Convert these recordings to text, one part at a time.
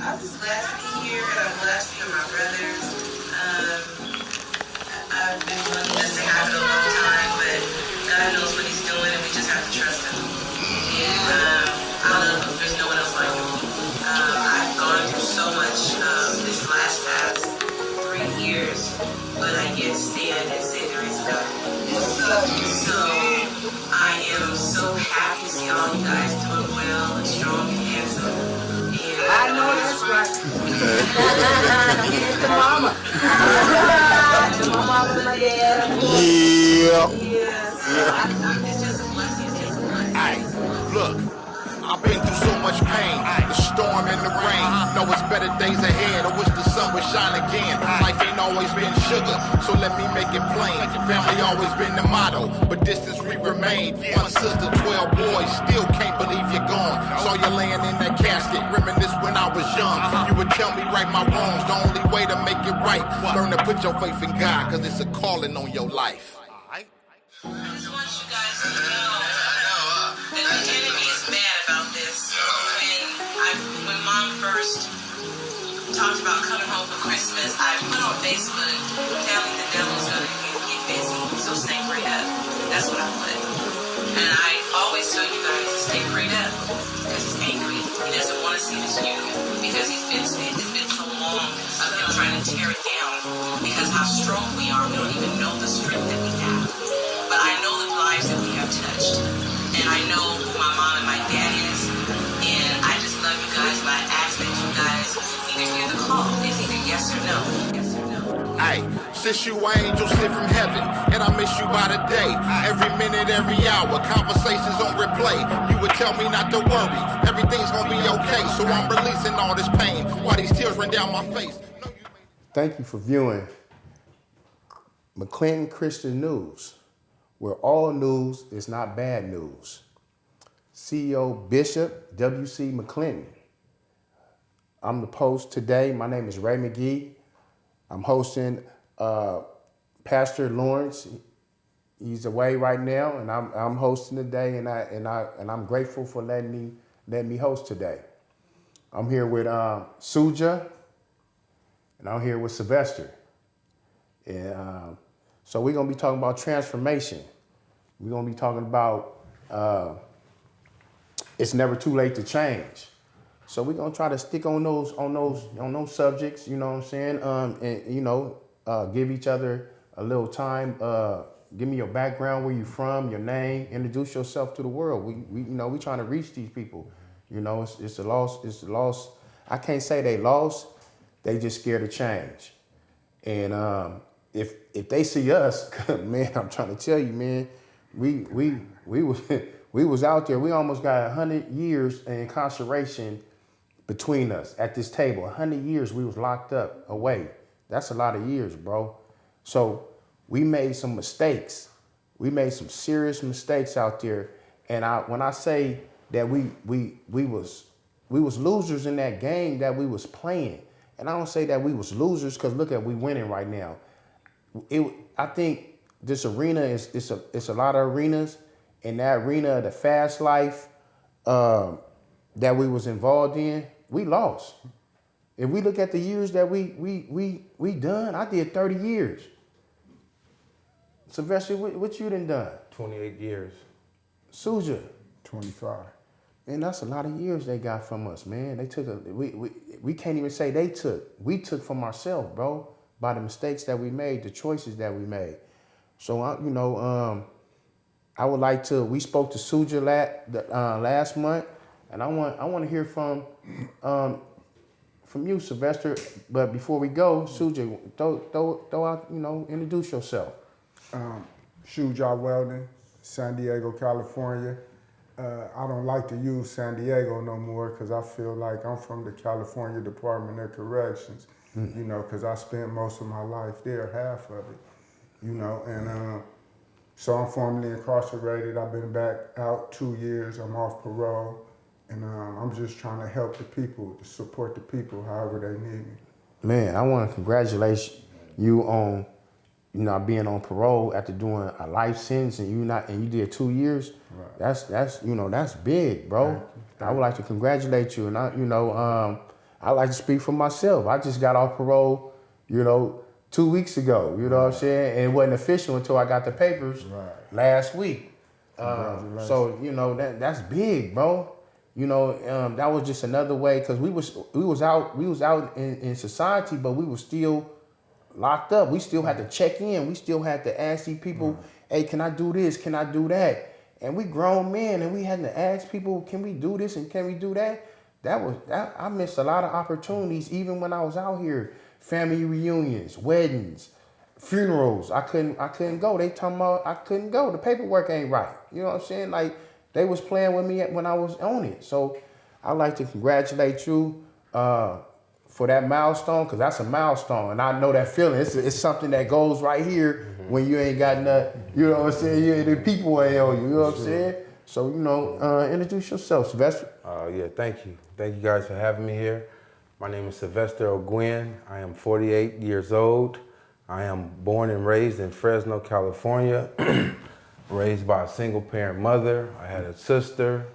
I'm just glad to be here, and I'm glad to be with my brothers. I've been wanting this to happen a long time, but God knows what He's doing, and we just have to trust Him. And I love Him. There's no one else like Him. I've gone through so much this past 3 years, but I yet stand and say there is God. So I am so happy to see all you guys doing well and strong and handsome. And I know that's right. It's the mama. The mama and my dad. Yeah. It's just a blessing. It's just a blessing. Hey, look, I've been through so much pain, the storm and the rain. Know it's better days ahead. I wish the sun would shine again. Life ain't always been sugar, so let me make it plain. Family always been the motto, but distance we remain. One sister, 12 boys, still can't believe you're gone. Saw you laying in that casket, reminisce when I was young. You would tell me right my wrongs, the only way to make it right. Learn to put your faith in God, cause it's a calling on your life. I just want you guys to know that the enemy is mad about this. When Mom first talked about coming home for Christmas, I put on Facebook telling the devil's gonna get busy, so stay prayed up. That's what I put. And I always tell you guys to stay prayed up because he's angry. He doesn't want to see this union because it's been so long of him trying to tear it down because how strong we are. We don't even know the strength that we have. But I know the lives that we have touched. And I know who my mom and my dad is. And I just love you guys. And I ask that you guys either hear the call. It's either yes or no. Yes or no. Hey, since you angels sent from heaven, and I miss you by the day. Every minute, every hour, conversations on replay. You would tell me not to worry, everything's gonna be okay. So I'm releasing all this pain while these tears run down my face. Thank you for viewing McClinton Christian News, where all news is not bad news. CEO Bishop W.C. McClinton. I'm the host today. My name is Ray Magee. I'm hosting Pastor Lawrence. He's away right now, and I'm hosting today, and I'm grateful for letting me host today. I'm here with Shujaa, and I'm here with Sylvester. And so we're gonna be talking about transformation. We're gonna be talking about it's never too late to change. So we're gonna try to stick on those subjects, you know what I'm saying? And give each other a little time. Give me your background, where you from, your name, introduce yourself to the world. We trying to reach these people. You know, it's a loss. I can't say they lost. They just scared of change. And if they see us, man, I'm trying to tell you, man, we was out there. We almost got 100 years in incarceration between us at this table. 100 years we was locked up away. That's a lot of years, bro. So we made some mistakes. We made some serious mistakes out there. And when I say that we was losers in that game that we was playing, and I don't say that we was losers because look at we winning right now. I think this arena it's a lot of arenas. In that arena of the fast life that we was involved in, we lost. If we look at the years that we done, I did 30 years. Sylvester, what you done? 28 years. Shujaa? 25. Man, that's a lot of years they got from us, man. They took we can't even say they took. We took from ourselves, bro, by the mistakes that we made, the choices that we made. So I would like to. We spoke to Shujaa last month, and I want to hear from you, Sylvester. But before we go, Shujaa, throw out, introduce yourself. Shujaa Weldon, San Diego, California. I don't like to use San Diego no more because I feel like I'm from the California Department of Corrections. Because I spent most of my life there, half of it. And. So I'm formerly incarcerated. I've been back out 2 years. I'm off parole. And I'm just trying to help the people, to support the people however they need me. Man, I want to congratulate you on, being on parole after doing a life sentence and you did 2 years. Right. That's big, bro. I would like to congratulate you. And I like to speak for myself. I just got off parole, 2 weeks ago. You know what I'm saying? And it wasn't official until I got the papers last week. So that's big, bro. That was just another way because we was out in society, but we was still locked up. We still had to check in. We still had to ask these people, hey, can I do this? Can I do that? And we grown men, and we had to ask people, can we do this and can we do that? I missed a lot of opportunities even when I was out here. Family reunions, weddings, funerals. I couldn't go. They talking about I couldn't go. The paperwork ain't right. You know what I'm saying? Like they was playing with me when I was on it. So I'd like to congratulate you for that milestone, because that's a milestone. And I know that feeling. It's something that goes right here when you ain't got nothing. You know what I'm saying? The people ain't on you. You know what I'm saying? So, introduce yourself, Sylvester. Yeah, thank you. Thank you guys for having me here. My name is Sylvester O'Guinn. I am 48 years old. I am born and raised in Fresno, California, raised by a single parent mother. I had a sister,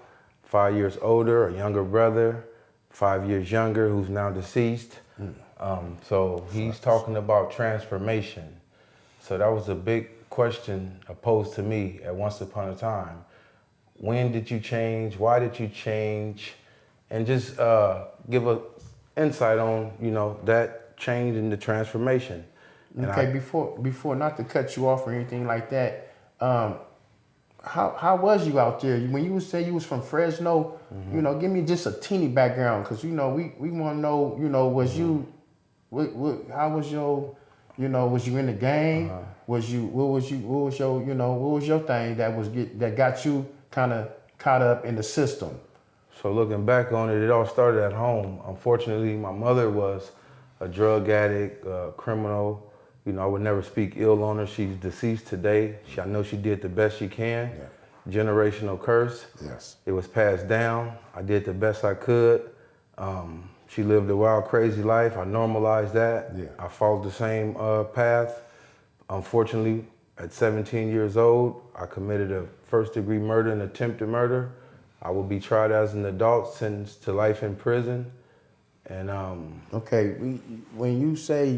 5 years older, a younger brother, 5 years younger, who's now deceased. So he's talking about transformation. So that was a big question posed to me at once upon a time. When did you change? Why did you change? And just give a insight on, that change and the transformation. And okay, before not to cut you off or anything like that, how was you out there? When you say you was from Fresno, give me just a teeny background, because we want to know, was you, how was your, was you in the gang? What was your thing that got you kind of caught up in the system? So looking back on it, it all started at home. Unfortunately, my mother was a drug addict, a criminal. I would never speak ill on her. She's deceased today. I know she did the best she can. Yeah. Generational curse. Yes. It was passed down. I did the best I could. She lived a wild, crazy life. I normalized that. Yeah. I followed the same path. Unfortunately, at 17 years old, I committed a first-degree murder and attempted murder. I will be tried as an adult, sentenced to life in prison. And okay, when you say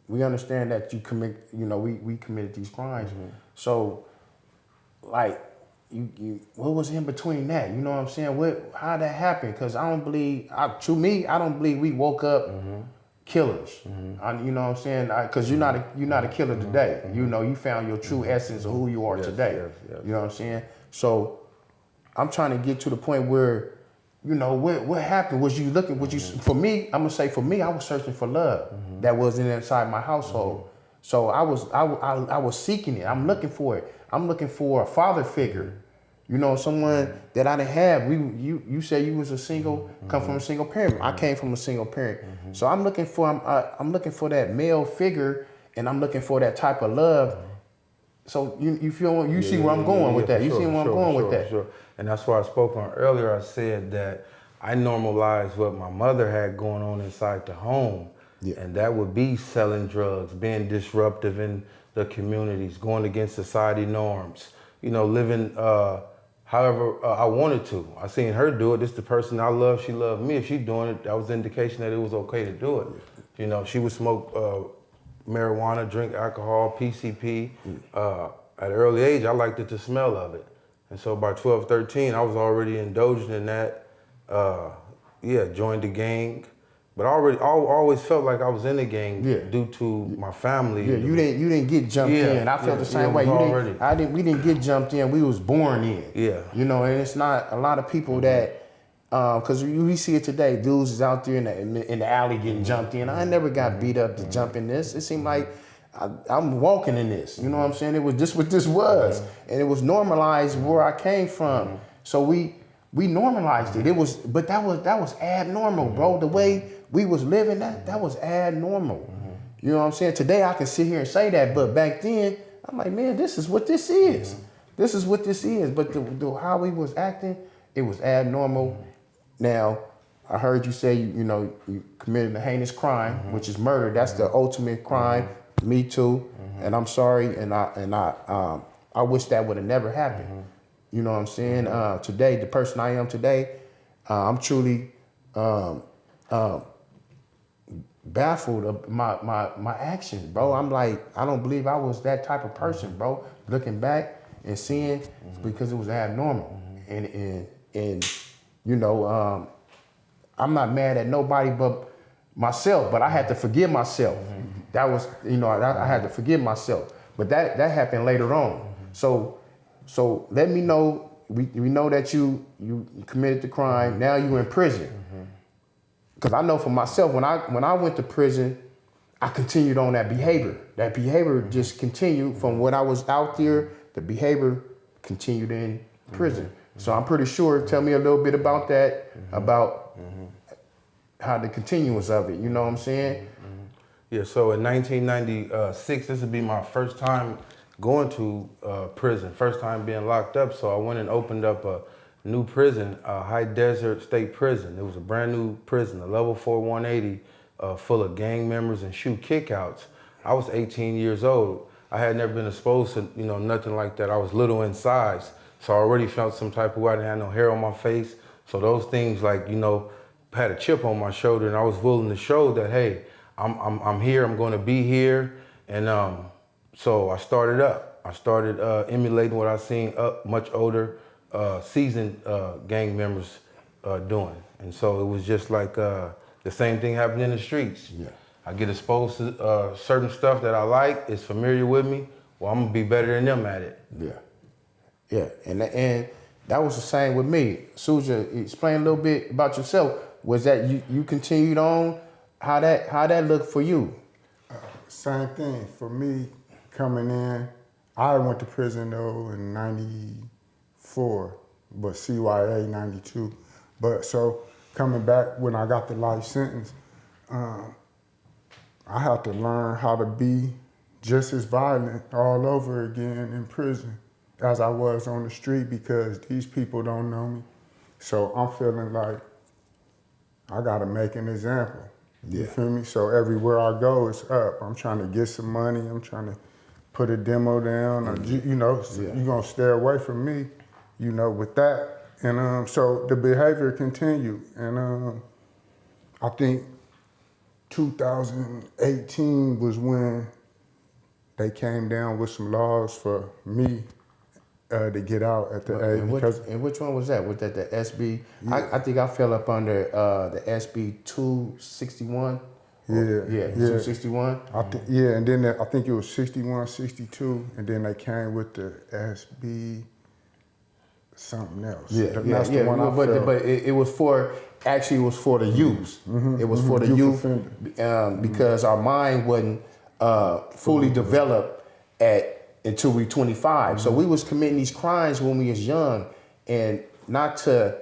we understand that you commit, we committed these crimes. So, like, what was in between that? You know what I'm saying? How that happened? Because I don't believe we woke up killers. You know what I'm saying? Because you're not a killer today. You found your true essence of who you are today. Yes. You know what I'm saying? So I'm trying to get to the point where, what happened? For me, I'm gonna say for me, I was searching for love that wasn't inside my household. So I was seeking it. I'm looking for it. I'm looking for a father figure. Someone that I didn't have. You said you was a single, come from a single parent. I came from a single parent. So I'm looking for that male figure, and I'm looking for that type of love. So you see where I'm going with that. You see where I'm going with that. Sure. And that's why I spoke on earlier. I said that I normalized what my mother had going on inside the home. Yeah. And that would be selling drugs, being disruptive in the communities, going against society norms, living however I wanted to. I seen her do it. This is the person I love. She loved me. If she's doing it, that was an indication that it was okay to do it. She would smoke marijuana, drink alcohol, PCP. At an early age, I liked it, the smell of it. And so by 12, 13, I was already indulging in that. Joined the gang. But I always felt like I was in the gang due to my family. Yeah, you didn't get jumped in. I felt the same way. We didn't get jumped in. We was born in. Yeah. And it's not a lot of people that, because we see it today. Dudes is out there in the alley getting jumped in. I never got beat up to jump in this. It seemed like I'm walking in this. You know what I'm saying? It was just what this was, and it was normalized where I came from. So we normalized it. But that was abnormal, bro. The way we was living, that was abnormal. You know what I'm saying? Today I can sit here and say that, but back then I'm like, man, this is what this is. This is what this is. But the how we was acting, it was abnormal. Now, I heard you say you committed a heinous crime, which is murder. That's the ultimate crime. Me too. And I'm sorry. And I wish that would have never happened. You know what I'm saying? Today, the person I am today, I'm truly baffled of my actions, bro. I'm like, I don't believe I was that type of person, bro. Looking back and seeing, because it was abnormal, and you know, I'm not mad at nobody but myself, but I had to forgive myself. That was, you know, I had to forgive myself, but that happened later on. So let me know. We know that you committed the crime. Now you in prison. Because I know for myself, when I went to prison, I continued on that behavior. That behavior just continued from when I was out there. The behavior continued in prison. So I'm pretty sure. Tell me a little bit about that, about how the continuance of it. You know what I'm saying? Yeah. So in 1996, this would be my first time going to prison, first time being locked up. So I went and opened up a new prison, High Desert State Prison. It was a brand new prison, a level 4 180, full of gang members and shoe kickouts. I was 18 years old. I had never been exposed to, you know, nothing like that. I was little in size, so I already felt some type of way. I didn't have no hair on my face. So those things, like, you know, had a chip on my shoulder, and I was willing to show that, hey, I'm here, I'm gonna be here. And so I started up. I started emulating what I seen much older, seasoned gang members doing. And so it was just like the same thing happened in the streets. Yeah. I get exposed to certain stuff that I like, it's familiar with me, well, I'm gonna be better than them at it. Yeah. Yeah, and that was the same with me. Shujaa, explain a little bit about yourself. Was that you continued on? How that looked for you? Same thing for me coming in. I went to prison though in '94, but CYA '92. But so coming back when I got the life sentence, I had to learn how to be just as violent all over again in prison as I was on the street, because these people don't know me. So I'm feeling like I gotta make an example. You feel me? So everywhere I go, it's up. I'm trying to get some money. I'm trying to put a demo down. Or, you know, you're gonna stay away from me, you know, with that. And so the behavior continued. And I think 2018 was when they came down with some laws for me to get out at the age. And which one was that? Was that the SB? Yeah. I think I fell up under the SB 261. Yeah, 261. And then I think it was 61, 62, and then they came with the SB something else. That's the one I felt. But it was for, actually it was for the youth. It was for the youth because our mind wasn't fully developed until we 25. So we was committing these crimes when we was young, and not to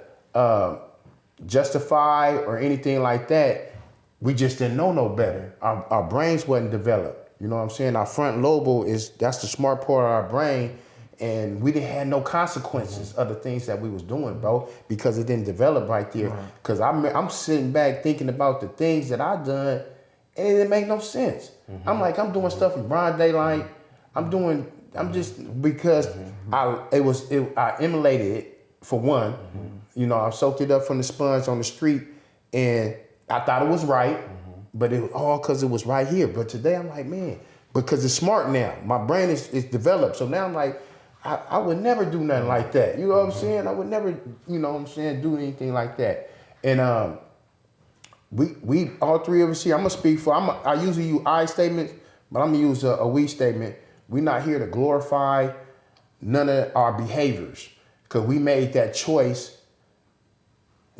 justify or anything like that. We just didn't know no better. Our brains wasn't developed. You know what I'm saying? Our front lobe that's the smart part of our brain, and we didn't have no consequences of the things that we was doing, bro, because it didn't develop right there. Because I'm sitting back thinking about the things that I done, and it didn't make no sense. I'm like, I'm doing stuff in broad daylight. I'm just because I emulated it for one. You know, I soaked it up from the sponge on the street, and I thought it was right, but it was all because it was right here. But today I'm like, man, because it's smart now. My brain is developed. So now I'm like, I would never do nothing like that. You know what I'm saying? I would never, you know what I'm saying, do anything like that. And we all three of us here, I'm gonna speak for, I usually use I statements, but I'm gonna use a we statement. We're not here to glorify none of our behaviors, because we made that choice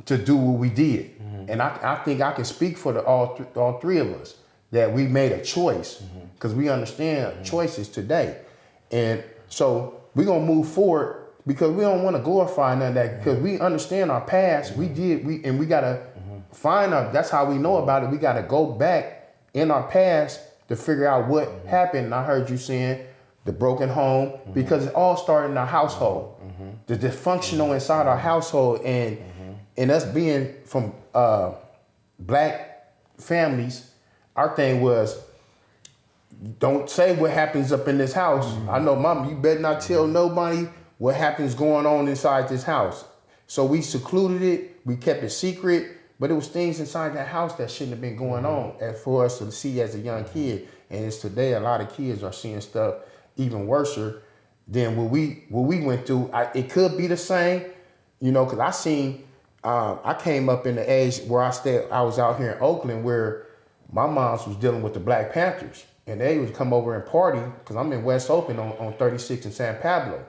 to do what we did. And I think I can speak for all three of us that we made a choice, because we understand choices today. And so we're going to move forward, because we don't want to glorify none of that, because we understand our past. We got to find out. That's how we know about it. We got to go back in our past to figure out what happened. And I heard you saying the broken home, because it all started in our household. The dysfunctional inside our household, and us being from black families, our thing was, don't say what happens up in this house. I know, Mom, you better not tell nobody what happens going on inside this house. So we secluded it. We kept it secret. But it was things inside that house that shouldn't have been going on for us to see as a young kid. And it's today a lot of kids are seeing stuff even worse than what we went through. It could be the same, you know, because I came up in the age where I was out here in Oakland where my moms was dealing with the Black Panthers. And they would come over and party, because I'm in West Oakland on 36 in San Pablo.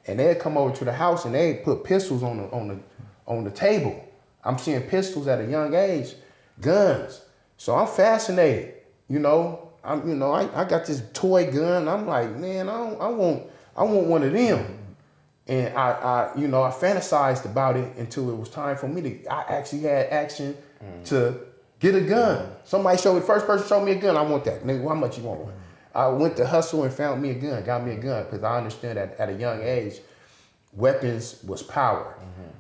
And they'd come over to the house and they'd put pistols on the table. I'm seeing pistols at a young age, guns. So I'm fascinated, you know. I got this toy gun. I'm like, man, I want one of them. And I fantasized about it until it was time for me I actually had action to get a gun. First person showed me a gun. I want that. Nigga, how much you want? I went to hustle and found me a gun, got me a gun, because I understand that at a young age, weapons was power.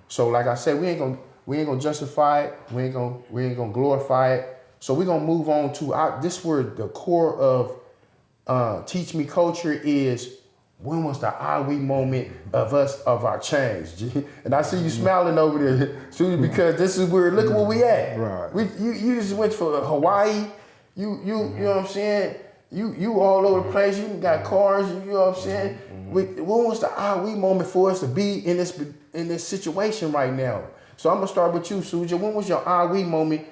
So like I said, we ain't gonna justify it. We ain't gonna glorify it. So we're gonna move on to this where the core of Teach Me culture is. When was the we moment of our change? And I see you smiling over there, Shujaa, because this is where, look at where we at. Right. You just went for Hawaii. You know what I'm saying? You all over the place. You got cars. You know what I'm saying? When was the we moment for us to be in this situation right now? So I'm gonna start with you, Shujaa. When was your we moment?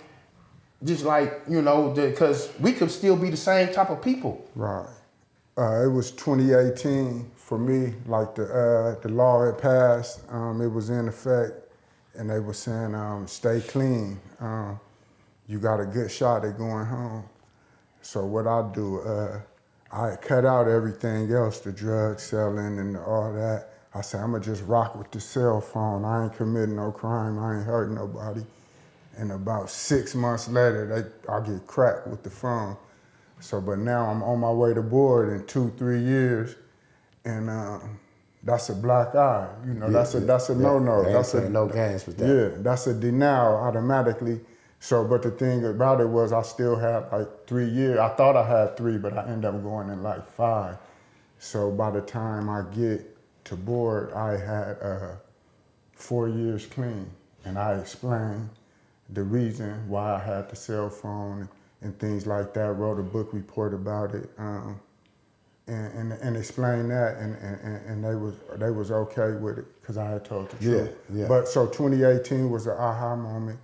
Just like, you know, because we could still be the same type of people. Right. It was 2018 for me. Like the law had passed. It was in effect, and they were saying, "Stay clean. You got a good shot at going home." So what I do, I cut out everything else, the drug selling and all that. I said, I'm gonna just rock with the cell phone. I ain't committing no crime. I ain't hurting nobody. And about 6 months later, I get cracked with the phone. So, but now I'm on my way to board in 2-3 years, and that's a black eye. You know, that's a no-no. That's no games with that. Yeah, that's a denial automatically. So, but the thing about it was, I still had like 3 years. I thought I had 3, but I ended up going in like 5. So by the time I get to board, I had 4 years clean, and I explained the reason why I had the cell phone and things like that. Wrote a book report about it, and explained that, and they was okay with it because I had told the truth. Yeah. But so 2018 was an aha moment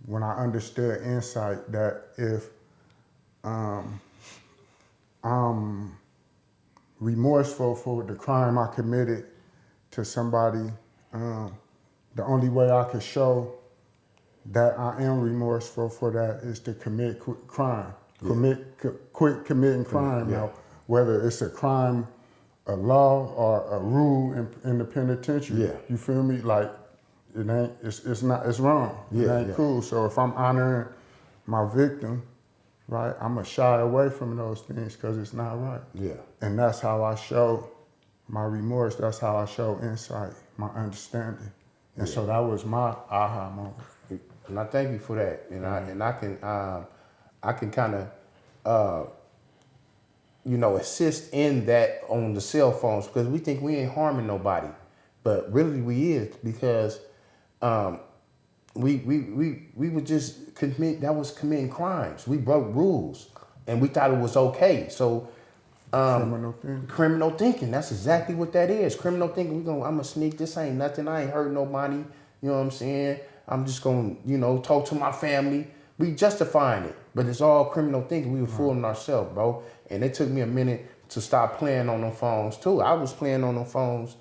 when I understood insight that if I'm remorseful for the crime I committed to somebody, the only way I could show that I am remorseful for that is to commit crime. Quit committing crime. Now, whether it's a crime, a law, or a rule in the penitentiary. Yeah. You feel me? Like, it ain't, it's wrong. It ain't cool. So if I'm honoring my victim, right, I'm gonna shy away from those things because it's not right. Yeah. And that's how I show my remorse. That's how I show insight, my understanding. And so that was my aha moment. And I thank you for that. And I can kind of assist in that on the cell phones, because we think we ain't harming nobody, but really we is, because we would just committing crimes. We broke rules and we thought it was okay. So criminal thinking. That's exactly what that is. Criminal thinking. I'm gonna sneak. This ain't nothing. I ain't hurt nobody. You know what I'm saying? I'm just gonna, talk to my family. We justifying it, but it's all criminal thinking. We were fooling ourselves, bro. And it took me a minute to stop playing on them phones too. I was playing on them phones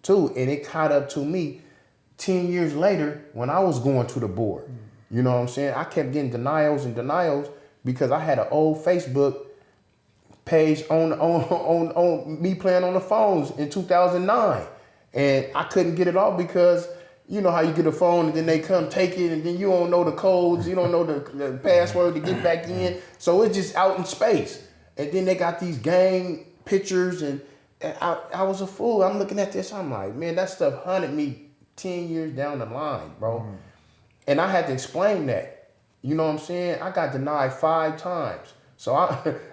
too, and it caught up to me 10 years later when I was going to the board. You know what I'm saying? I kept getting denials because I had an old Facebook page on me playing on the phones in 2009, and I couldn't get it off because you know how you get a phone and then they come take it and then you don't know the codes, you don't know the password to get back in, so it's just out in space. And then they got these gang pictures, and I was a fool. I'm looking at this, I'm like, man, that stuff hunted me 10 years down the line, bro. And I had to explain that. You know what I'm saying? I got denied 5 times. So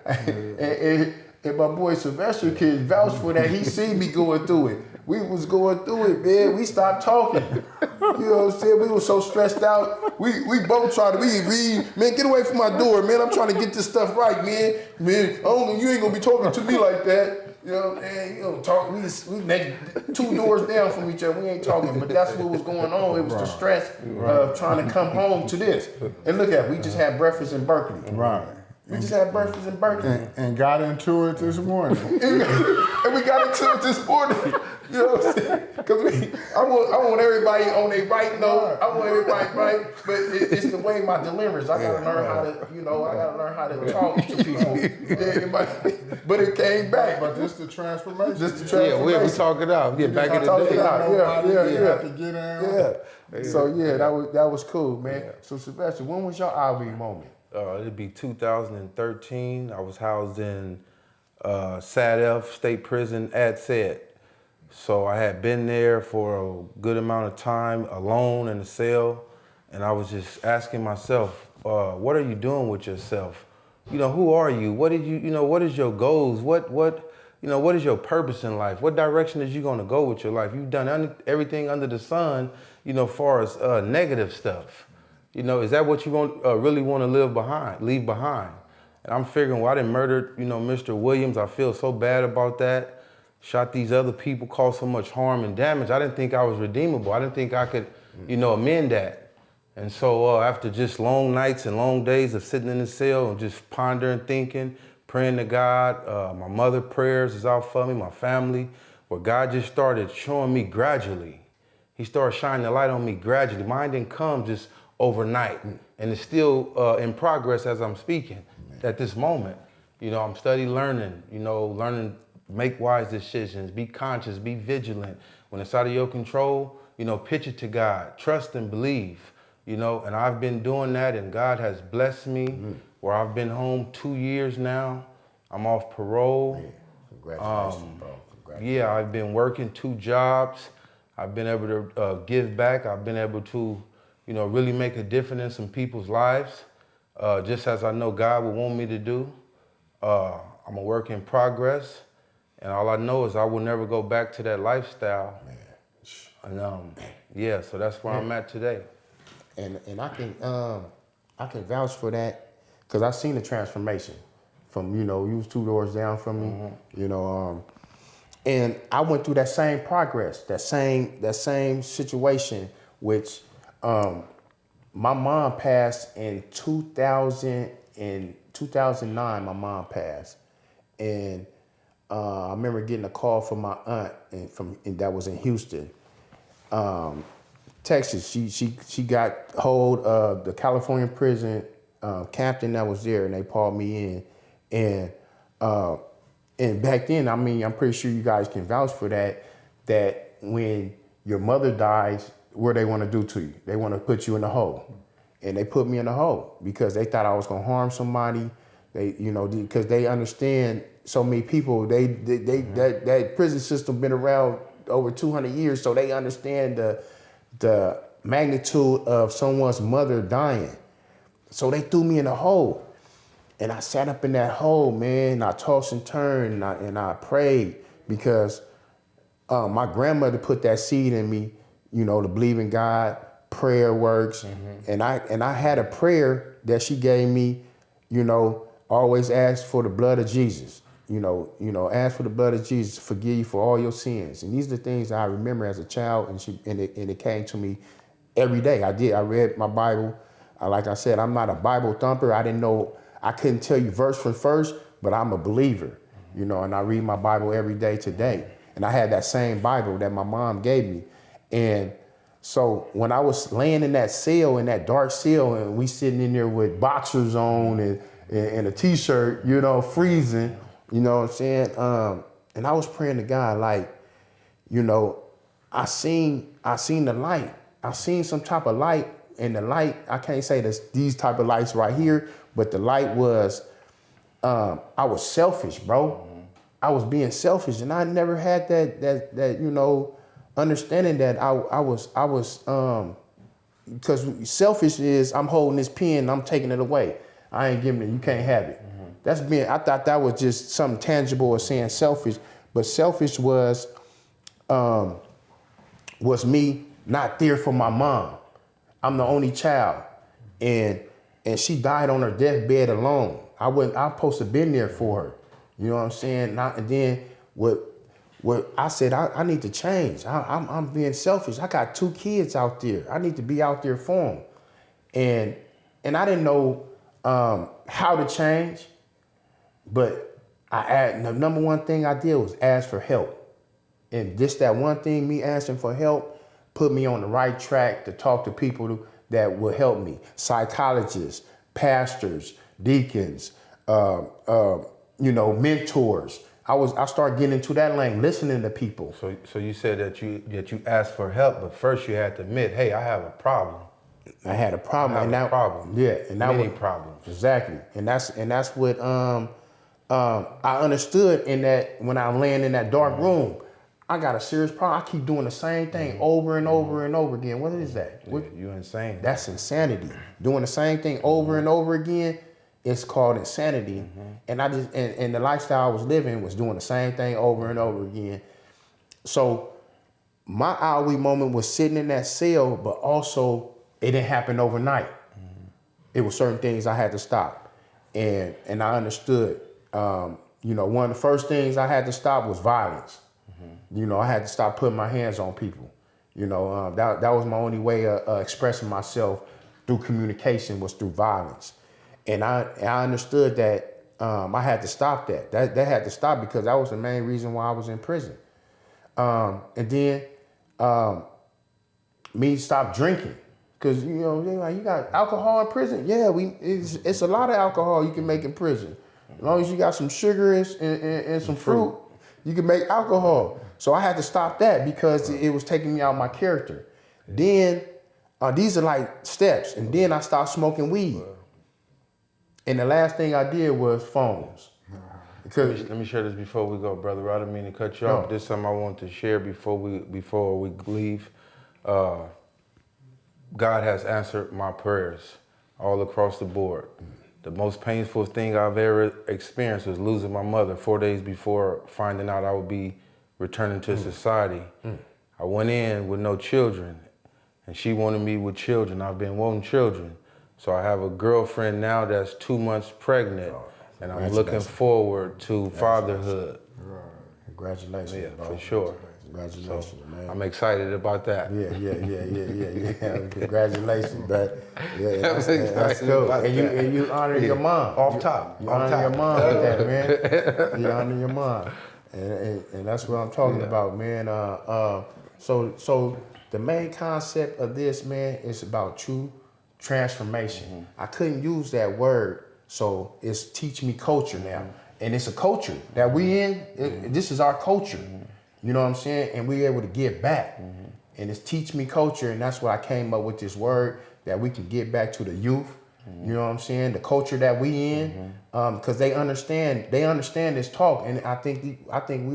and my boy Sylvester can vouch for that. He seen me going through it. we was going through it, man. We stopped talking. You know what I'm saying? We were so stressed out. We both tried to read. Man, get away from my door, man. I'm trying to get this stuff right, man. Man, I don't know, you ain't gonna be talking to me like that. You know, man, you know, talk. We next 2 doors down from each other. We ain't talking, but that's what was going on. It was the stress of trying to come home to this. And look at, we just had breakfast in Berkeley. Right. We just had breakfast in Berkeley. And got into it this morning. And we got into it this morning. You know what I'm saying? Because I want everybody on their right note. I want everybody right, but it's the way my deliverance. I gotta learn how to, you know, I gotta learn how to talk to people. But it came back. But this the transformation. Just the transformation. Yeah, we talk it out. Yeah, back in the day. Yeah. So yeah, that was cool, man. Yeah. So Sylvester, when was your Ivy moment? It'd be 2013. I was housed in SADF State Prison at SED. So I had been there for a good amount of time alone in a cell, and I was just asking myself, what are you doing with yourself? You know, who are you? What did you know, what is your goals? What is your purpose in life? What direction is you gonna go with your life? You've done everything under the sun, you know, far as negative stuff. You know, is that what you really want to leave behind? And I'm figuring, well, I done murdered, you know, Mr. Williams. I feel so bad about that. Shot these other people, caused so much harm and damage. I didn't think I was redeemable. I didn't think I could, you know, amend that. And so after just long nights and long days of sitting in the cell and just pondering, thinking, praying to God, my mother prayers is out for me, my family, where God just started showing me gradually. He started shining the light on me gradually. Mine didn't come just overnight, and it's still in progress as I'm speaking at this moment. You know, I'm learning, make wise decisions, be conscious, be vigilant. When it's out of your control, you know, pitch it to God, trust and believe, you know, and I've been doing that, and God has blessed me where I've been home 2 years now. I'm off parole. Man, congratulations, bro. Congratulations. Yeah, I've been working 2 jobs. I've been able to give back. I've been able to, you know, really make a difference in some people's lives, just as I know God would want me to do. I'm a work in progress, and all I know is I will never go back to that lifestyle. Man. And yeah, so that's where I'm at today. And I can vouch for that, because I seen the transformation from, you know, you was 2 doors down from me, you know, and I went through that same progress, that same situation, which my mom passed in 2009. My mom passed, and I remember getting a call from my aunt, and that was in Houston, Texas. She got hold of the California prison captain that was there, and they called me in, and back then, I mean, I'm pretty sure you guys can vouch for that when your mother dies, what they want to do to you? They want to put you in the hole. And they put me in the hole because they thought I was going to harm somebody. They, you know, because they understand so many people, that prison system been around over 200 years, so they understand the magnitude of someone's mother dying. So they threw me in a hole. And I sat up in that hole, man, and I tossed and turned, and I prayed, because my grandmother put that seed in me, you know, to believe in God. Prayer works. And I had a prayer that she gave me, you know, always ask for the blood of Jesus. You know, ask for the blood of Jesus to forgive you for all your sins. And these are the things I remember as a child, and it came to me every day. I read my Bible. Like I said, I'm not a Bible thumper. I couldn't tell you verse for verse, but I'm a believer, you know, and I read my Bible every day today. And I had that same Bible that my mom gave me. And so when I was laying in that cell, in that dark cell, and we sitting in there with boxers on and a t-shirt, you know, freezing, you know what I'm saying? And I was praying to God, like, you know, I seen the light. I seen some type of light, and the light, I can't say these type of lights right here, but the light was, I was selfish, bro. I was being selfish, and I never had that you know, understanding that I was because selfish is I'm holding this pen and I'm taking it away. I ain't giving it, you can't have it. I thought that was just something tangible or saying selfish, but selfish was was me not there for my mom. I'm the only child, and she died on her deathbed alone. I supposed to been there for her. You know what I'm saying? And then what I said, I need to change. I'm being selfish. I got 2 kids out there. I need to be out there for them. And I didn't know how to change, but the number one thing I did was ask for help. And just that one thing, me asking for help, put me on the right track to talk to people that will help me. Psychologists, pastors, deacons, mentors. I started getting into that lane, listening to people. So you said that you asked for help, but first you had to admit, hey, I have a problem. I had a problem. Problem. Yeah, and that many problems. Exactly, and that's what I understood in that when I land in that dark room. I got a serious problem. I keep doing the same thing over and over and over again. What is that? You insane. That's insanity. Doing the same thing over and over again, it's called insanity. And and the lifestyle I was living was doing the same thing over and over again. So my hourly moment was sitting in that cell, but also it didn't happen overnight. It was certain things I had to stop. And I understood, one of the first things I had to stop was violence. I had to stop putting my hands on people. That was my only way of expressing myself through communication was through violence. And I understood that I had to stop that. That had to stop because that was the main reason why I was in prison. And then me stop drinking. Because, you got alcohol in prison? Yeah, it's a lot of alcohol you can make in prison. As long as you got some sugar and some fruit, you can make alcohol. So I had to stop that because it was taking me out of my character. Then, these are like steps. And then I stopped smoking weed. And the last thing I did was phones. Because let me share this before we go, brother. I didn't mean to cut you off. This is something I want to share before we leave. God has answered my prayers all across the board. The most painful thing I've ever experienced was losing my mother 4 days before finding out I would be returning to society. I went in with no children, and she wanted me with children. I've been wanting children. So I have a girlfriend now that's 2 months pregnant, and I'm looking forward to fatherhood. Congratulations, bro. For sure. Congratulations, man. I'm excited about that. Yeah. Congratulations, but that's cool. cool. And you honor your mom. Off top. You honor your mom with that, man. You honor your mom. And that's what I'm talking about, man. So the main concept of this, man, is about true transformation. I couldn't use that word, so it's teach me culture now. And it's a culture that we in. This is our culture. You know what I'm saying? And we're able to give back. And it's teach me culture, and that's why I came up with this word that we can get back to the youth. You know what I'm saying? The culture that we in, because they understand this talk, and I think we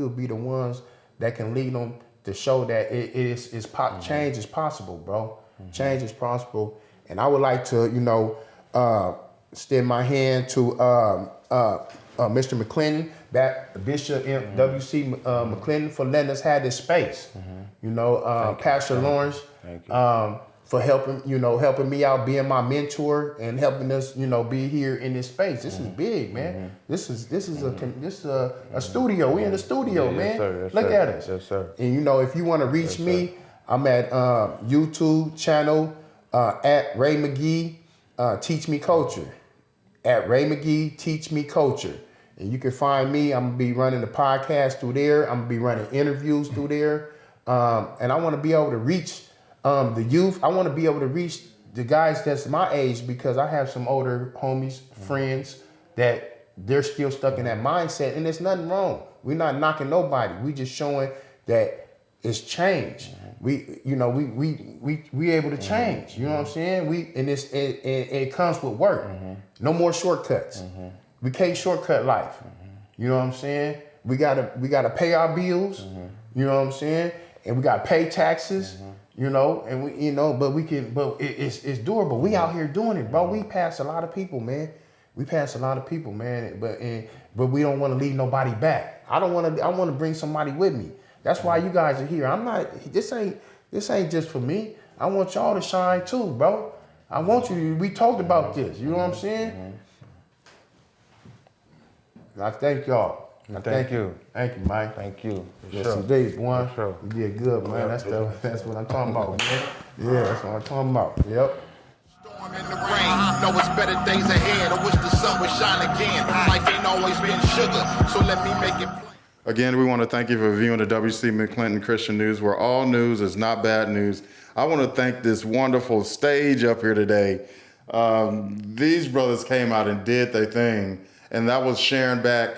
will be the ones that can lead them to show that change is possible, bro. Change is possible, and I would like to extend my hand to Mr. McClendon, Bishop W.C. McClendon, for letting us have this space. Pastor Lawrence for helping me out, being my mentor, and helping us, be here in this space. This is big, man. This is a studio. We in the studio, man. Yes, sir. Yes, Look sir. at us. Yes, sir. And if you want to reach me, I'm at YouTube channel at Ray Magee, Teach Me Culture. At Ray Magee, Teach Me Culture. And you can find me. I'm going to be running the podcast through there. I'm going to be running interviews through there. And I want to be able to reach the youth. I want to be able to reach the guys that's my age, because I have some older homies, friends, that they're still stuck in that mindset. And there's nothing wrong. We're not knocking nobody. We just showing that it's change. We able to change. You know what I'm saying? It comes with work. No more shortcuts. We can't shortcut life. You know what I'm saying? We gotta pay our bills. You know what I'm saying? And we gotta pay taxes. And but it's doable. We out here doing it, bro. We pass a lot of people, man. But we don't want to leave nobody back. I want to bring somebody with me. That's why you guys are here. I'm not. This ain't just for me. I want y'all to shine too, bro. I want you. We talked about this. You know what I'm saying? I thank y'all. Thank you. Thank you, Mike. Thank you. Yes, indeed, boy. For sure. You did good, man. That's what I'm talking about, man. Yeah, that's what I'm talking about. Yep. Storm in the rain. Know it's better days ahead. I wish the sun would shine again. Life ain't always been sugar, so let me make it plain. Again, we want to thank you for viewing the W.C. McClinton Christian News, where all news is not bad news. I want to thank this wonderful stage up here today. These brothers came out and did their thing, and that was sharing back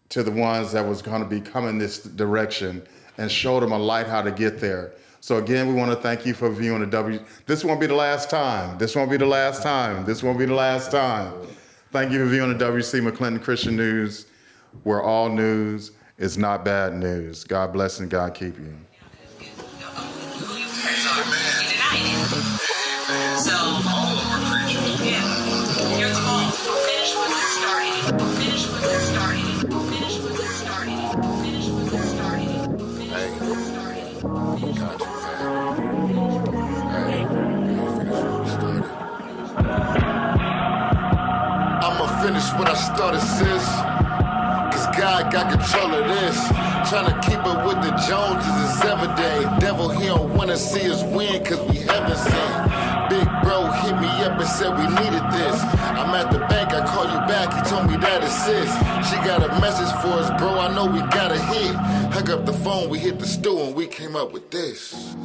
to the ones that was going to be coming this direction and showed them a light how to get there. So again, we want to thank you for viewing the This won't be the last time. This won't be the last time. This won't be the last time. Thank you for viewing the W.C. McClinton Christian News, where all news is not bad news. God bless and God keep you. So, yeah, here's the ball. Finish what you started. Finish what you started. Finish what you started. Finish what you started. Finish what you started. I'ma finish what I started, sis. Cause God got control of this. Tryna keep up with the Joneses is everyday. Devil, he don't wanna see us win cause we haven't seen. Big bro hit me up and said we needed this. I'm at the bank, I call you back, he told me that it's sis. She got a message for us, bro, I know we got a hit. Hung up the phone, we hit the stool and we came up with this.